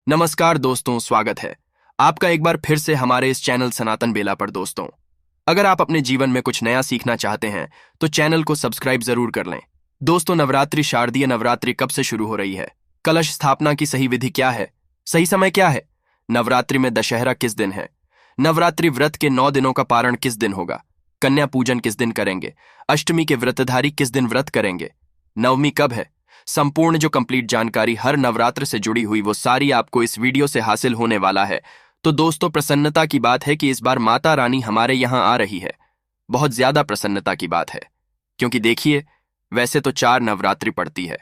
नमस्कार दोस्तों, स्वागत है आपका एक बार फिर से हमारे इस चैनल सनातन बेला पर। दोस्तों, अगर आप अपने जीवन में कुछ नया सीखना चाहते हैं तो चैनल को सब्सक्राइब जरूर कर लें। दोस्तों, नवरात्रि, शारदीय नवरात्रि कब से शुरू हो रही है? कलश स्थापना की सही विधि क्या है? सही समय क्या है? नवरात्रि में दशहरा किस दिन है? नवरात्रि व्रत के 9 दिनों का पारण किस दिन होगा? कन्या पूजन किस दिन करेंगे? अष्टमी के व्रतधारी किस दिन व्रत करेंगे? नवमी कब है? संपूर्ण जो कंप्लीट जानकारी हर नवरात्र से जुड़ी हुई वो सारी आपको इस वीडियो से हासिल होने वाला है। तो दोस्तों, प्रसन्नता की बात है कि इस बार माता रानी हमारे यहाँ आ रही है। बहुत ज्यादा प्रसन्नता की बात है, क्योंकि देखिए, वैसे तो 4 नवरात्रि पड़ती है,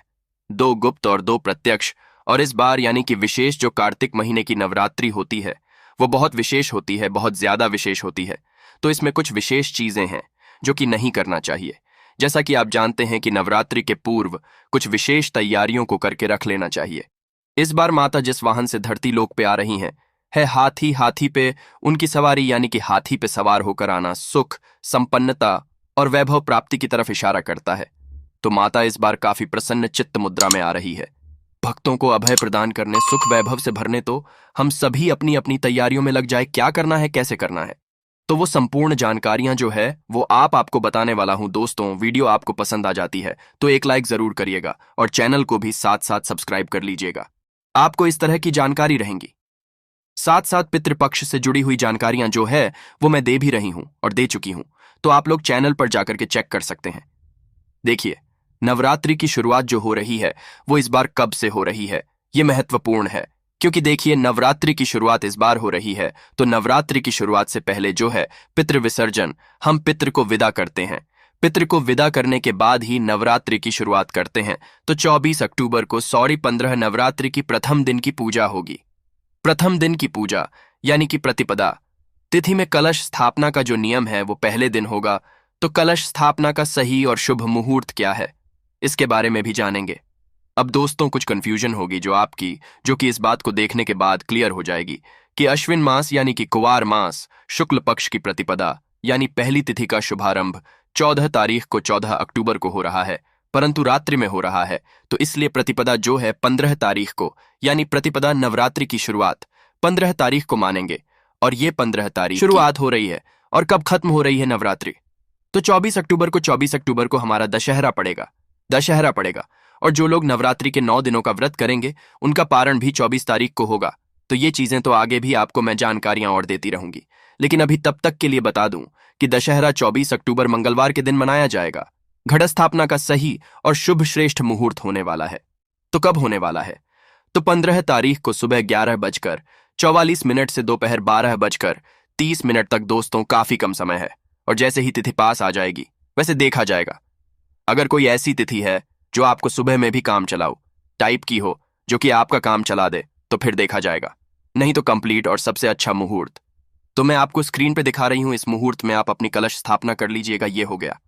2 गुप्त और 2 प्रत्यक्ष। और इस बार यानी कि विशेष जो कार्तिक महीने की नवरात्रि होती है वो बहुत विशेष होती है, बहुत ज्यादा विशेष होती है। तो इसमें कुछ विशेष चीजें हैं जो कि नहीं करना चाहिए। जैसा कि आप जानते हैं कि नवरात्रि के पूर्व कुछ विशेष तैयारियों को करके रख लेना चाहिए। इस बार माता जिस वाहन से धरती लोक पे आ रही हैं है हाथी। हाथी पे उनकी सवारी यानी कि हाथी पे सवार होकर आना सुख, संपन्नता और वैभव प्राप्ति की तरफ इशारा करता है। तो माता इस बार काफी प्रसन्न चित्त मुद्रा में आ रही है, भक्तों को अभय प्रदान करने, सुख वैभव से भरने। तो हम सभी अपनी अपनी तैयारियों में लग जाए। क्या करना है, कैसे करना है, तो वो संपूर्ण जानकारियां जो है वो आपको बताने वाला हूं। दोस्तों, वीडियो आपको पसंद आ जाती है तो एक लाइक जरूर करिएगा और चैनल को भी साथ साथ सब्सक्राइब कर लीजिएगा। आपको इस तरह की जानकारी रहेंगी। साथ साथ पितृपक्ष से जुड़ी हुई जानकारियां जो है वो मैं दे भी रही हूं और दे चुकी हूं, तो आप लोग चैनल पर जाकर के चेक कर सकते हैं। देखिए, नवरात्रि की शुरुआत जो हो रही है वो इस बार कब से हो रही है, ये महत्वपूर्ण है। क्योंकि देखिए, नवरात्रि की शुरुआत इस बार हो रही है तो नवरात्रि की शुरुआत से पहले जो है पितृ विसर्जन, हम पितृ को विदा करते हैं। पितृ को विदा करने के बाद ही नवरात्रि की शुरुआत करते हैं। तो 24 अक्टूबर को 15 नवरात्रि की प्रथम दिन की पूजा होगी। प्रथम दिन की पूजा यानी कि प्रतिपदा तिथि में कलश स्थापना का जो नियम है वो पहले दिन होगा। तो कलश स्थापना का सही और शुभ मुहूर्त क्या है, इसके बारे में भी जानेंगे। अब दोस्तों, कुछ कंफ्यूजन होगी जो कि इस बात को देखने के बाद क्लियर हो जाएगी कि अश्विन मास यानी कि कुवार मास शुक्ल पक्ष की प्रतिपदा यानी पहली तिथि का शुभारंभ 14 तारीख को 14 अक्टूबर को हो रहा है, परंतु रात्रि में हो रहा है। तो इसलिए प्रतिपदा जो है 15 तारीख को, यानी प्रतिपदा नवरात्रि की शुरुआत 15 तारीख को मानेंगे। और ये 15 तारीख शुरुआत हो रही है और कब खत्म हो रही है नवरात्रि, तो 24 अक्टूबर को हमारा दशहरा पड़ेगा। और जो लोग नवरात्रि के 9 दिनों का व्रत करेंगे उनका पारण भी 24 तारीख को होगा। तो ये चीजें तो आगे भी आपको मैं जानकारियां और देती रहूंगी, लेकिन अभी तब तक के लिए बता दूं कि दशहरा 24 अक्टूबर मंगलवार के दिन मनाया जाएगा। घट स्थापना का सही और शुभ श्रेष्ठ मुहूर्त होने वाला है। तो कब होने वाला है, तो 15 तारीख को सुबह 11:44 से दोपहर 12:30 तक। दोस्तों, काफी कम समय है और जैसे ही तिथि पास आ जाएगी वैसे देखा जाएगा। अगर कोई ऐसी तिथि है जो आपको सुबह में भी काम चलाओ टाइप की हो, जो कि आपका काम चला दे, तो फिर देखा जाएगा। नहीं तो कंप्लीट और सबसे अच्छा मुहूर्त तो मैं आपको स्क्रीन पे दिखा रही हूं। इस मुहूर्त में आप अपनी कलश स्थापना कर लीजिएगा। ये हो गया।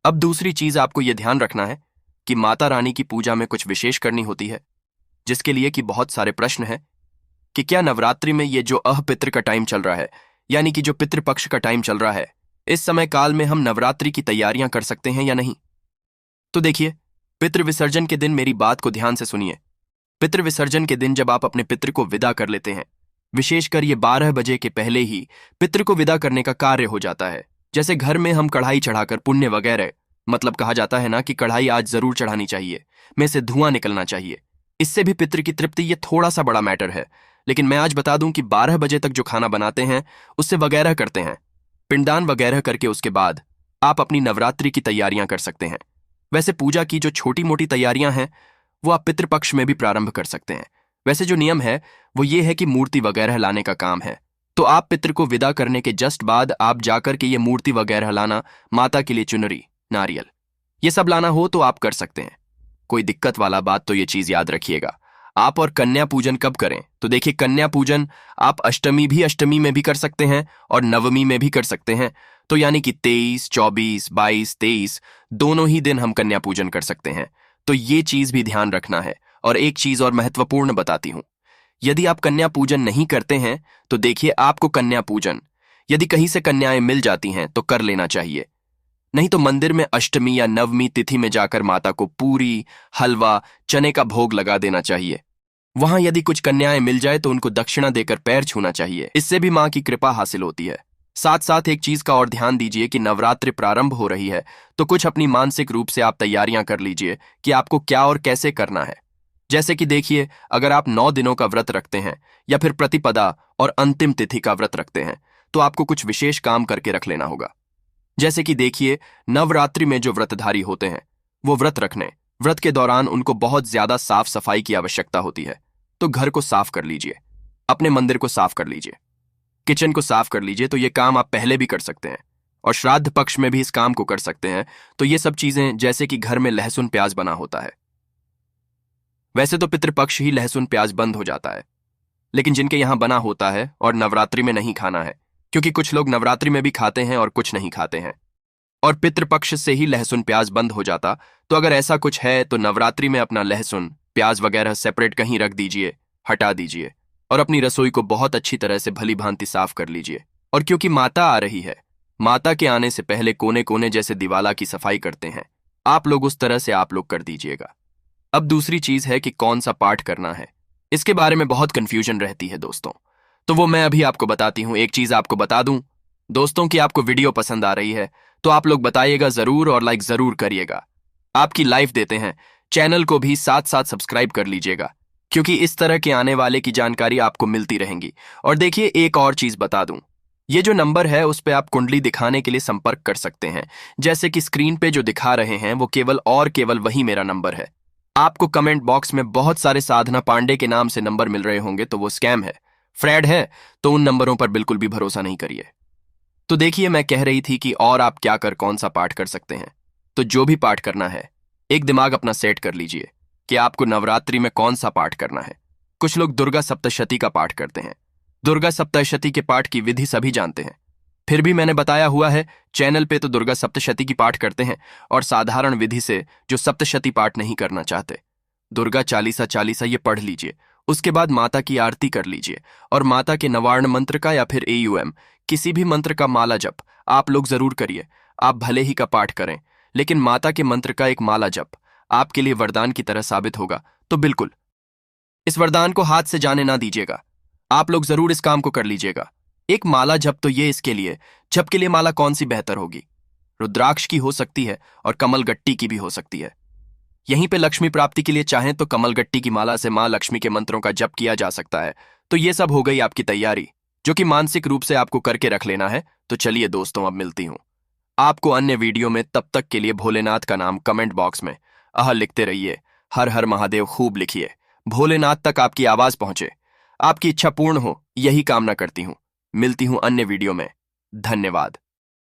अब दूसरी चीज आपको यह ध्यान रखना है कि माता रानी की पूजा में कुछ विशेष करनी होती है, जिसके लिए कि बहुत सारे प्रश्न हैं कि क्या नवरात्रि में ये जो पितृ का टाइम चल रहा है, यानी कि जो पितृपक्ष का टाइम चल रहा है, इस समय काल में हम नवरात्रि की तैयारियां कर सकते हैं या नहीं। तो देखिए, पितृ विसर्जन के दिन मेरी बात को ध्यान से सुनिए। पितृ विसर्जन के दिन जब आप अपने पितृ को विदा कर लेते हैं, विशेषकर ये 12 बजे के पहले ही पितृ को विदा करने का कार्य हो जाता है। जैसे घर में हम कढ़ाई चढ़ाकर पुण्य वगैरह, मतलब कहा जाता है ना कि कढ़ाई आज जरूर चढ़ानी चाहिए, में से धुआं निकलना चाहिए, इससे भी पितृ की तृप्ति। ये थोड़ा सा बड़ा मैटर है, लेकिन मैं आज बता दूं कि 12 बजे तक जो खाना बनाते हैं उससे वगैरह करते हैं, पिंडदान वगैरह करके उसके बाद आप अपनी नवरात्रि की तैयारियां कर सकते हैं। वैसे पूजा की जो छोटी मोटी तैयारियां हैं वो आप पितृपक्ष में भी प्रारंभ कर सकते हैं। वैसे जो नियम है वो ये है कि मूर्ति वगैरह लाने का काम है, तो आप पितृ को विदा करने के जस्ट बाद आप जाकर के ये मूर्ति वगैरह लाना, माता के लिए चुनरी, नारियल, ये सब लाना हो तो आप कर सकते हैं। कोई दिक्कत वाला बात तो ये चीज याद रखिएगा। आप और कन्या पूजन कब करें, तो देखिए, कन्या पूजन आप अष्टमी में भी कर सकते हैं और नवमी में भी कर सकते हैं। तो यानी कि 23, 24, 22, 23 दोनों ही दिन हम कन्या पूजन कर सकते हैं। तो ये चीज भी ध्यान रखना है। और एक चीज और महत्वपूर्ण बताती हूं, यदि आप कन्या पूजन नहीं करते हैं तो देखिए, आपको कन्या पूजन यदि कहीं से कन्याएं मिल जाती हैं तो कर लेना चाहिए। नहीं तो मंदिर में अष्टमी या नवमी तिथि में जाकर माता को पूरी, हलवा, चने का भोग लगा देना चाहिए। वहां यदि कुछ कन्याएं मिल जाए तो उनको दक्षिणा देकर पैर छूना चाहिए, इससे भी मां की कृपा हासिल होती है। साथ साथ एक चीज का और ध्यान दीजिए कि नवरात्रि प्रारंभ हो रही है, तो कुछ अपनी मानसिक रूप से आप तैयारियां कर लीजिए कि आपको क्या और कैसे करना है। जैसे कि देखिए, अगर आप 9 दिनों का व्रत रखते हैं या फिर प्रतिपदा और अंतिम तिथि का व्रत रखते हैं, तो आपको कुछ विशेष काम करके रख लेना होगा। जैसे कि देखिए, नवरात्रि में जो व्रतधारी होते हैं वो व्रत के दौरान उनको बहुत ज्यादा साफ सफाई की आवश्यकता होती है। तो घर को साफ कर लीजिए, अपने मंदिर को साफ कर लीजिए, किचन को साफ कर लीजिए। तो ये काम आप पहले भी कर सकते हैं और श्राद्ध पक्ष में भी इस काम को कर सकते हैं। तो ये सब चीजें, जैसे कि घर में लहसुन प्याज बना होता है, वैसे तो पितृपक्ष ही लहसुन प्याज बंद हो जाता है, लेकिन जिनके यहां बना होता है और नवरात्रि में नहीं खाना है, क्योंकि कुछ लोग नवरात्रि में भी खाते हैं और कुछ नहीं खाते हैं, और पितृपक्ष से ही लहसुन प्याज बंद हो जाता। तो अगर ऐसा कुछ है तो नवरात्रि में अपना लहसुन प्याज वगैरह सेपरेट कहीं रख दीजिए, हटा दीजिए, और अपनी रसोई को बहुत अच्छी तरह से भली भांति साफ कर लीजिए। और क्योंकि माता आ रही है, माता के आने से पहले कोने कोने जैसे दीवाला की सफाई करते हैं, आप लोग उस तरह से आप लोग कर दीजिएगा। अब दूसरी चीज है कि कौन सा पाठ करना है। इसके बारे में बहुत कंफ्यूजन रहती है दोस्तों, तो वो मैं अभी आपको बताती हूँ। एक चीज आपको बता दूं दोस्तों कि आपको वीडियो पसंद आ रही है तो आप लोग बताइएगा जरूर और लाइक जरूर करिएगा। आपकी लाइफ देते हैं, चैनल को भी साथ साथ सब्सक्राइब कर लीजिएगा, क्योंकि इस तरह के आने वाले की जानकारी आपको मिलती रहेंगी। और देखिए, एक और चीज बता दूं, ये जो नंबर है उस पे आप कुंडली दिखाने के लिए संपर्क कर सकते हैं। जैसे कि स्क्रीन पे जो दिखा रहे हैं वो केवल और केवल वही मेरा नंबर है। आपको कमेंट बॉक्स में बहुत सारे साधना पांडे के नाम से नंबर मिल रहे होंगे, तो वो स्कैम है, फ्रॉड है। तो उन नंबरों पर बिल्कुल भी भरोसा नहीं करिए। तो देखिए, मैं कह रही थी कि और आप क्या कर कौन सा पाठ कर सकते हैं। तो जो भी पाठ करना है, एक दिमाग अपना सेट कर लीजिए कि आपको नवरात्रि में कौन सा पाठ करना है। कुछ लोग दुर्गा सप्तशती का पाठ करते हैं। दुर्गा सप्तशती के पाठ की विधि सभी जानते हैं, फिर भी मैंने बताया हुआ है चैनल पे तो दुर्गा सप्तशती की पाठ करते हैं, और साधारण विधि से जो सप्तशती पाठ नहीं करना चाहते, दुर्गा चालीसा चालीसा ये पढ़ लीजिए। उसके बाद माता की आरती कर लीजिए, और माता के नवार्ण मंत्र का या फिर AUM किसी भी मंत्र का माला जप आप लोग जरूर करिए। आप भले ही का पाठ करें, लेकिन माता के मंत्र का एक माला जप आपके लिए वरदान की तरह साबित होगा। तो बिल्कुल इस वरदान को हाथ से जाने ना दीजिएगा, आप लोग जरूर इस काम को कर लीजिएगा। एक माला जप तो ये इसके लिए, जप के लिए माला कौन सी बेहतर होगी? रुद्राक्ष की हो सकती है और कमलगट्टी की भी हो सकती है। यहीं पे लक्ष्मी प्राप्ति के लिए चाहें तो कमलगट्टी की माला से मां लक्ष्मी के मंत्रों का जप किया जा सकता है। तो ये सब हो गई आपकी तैयारी, जो कि मानसिक रूप से आपको करके रख लेना है। तो चलिए दोस्तों, अब मिलती हूं आपको अन्य वीडियो में। तब तक के लिए भोलेनाथ का नाम कमेंट बॉक्स में लिखते रहिए। हर हर महादेव खूब लिखिए, भोलेनाथ तक आपकी आवाज पहुंचे, आपकी इच्छा पूर्ण हो, यही कामना करती हूं। मिलती हूं अन्य वीडियो में। धन्यवाद।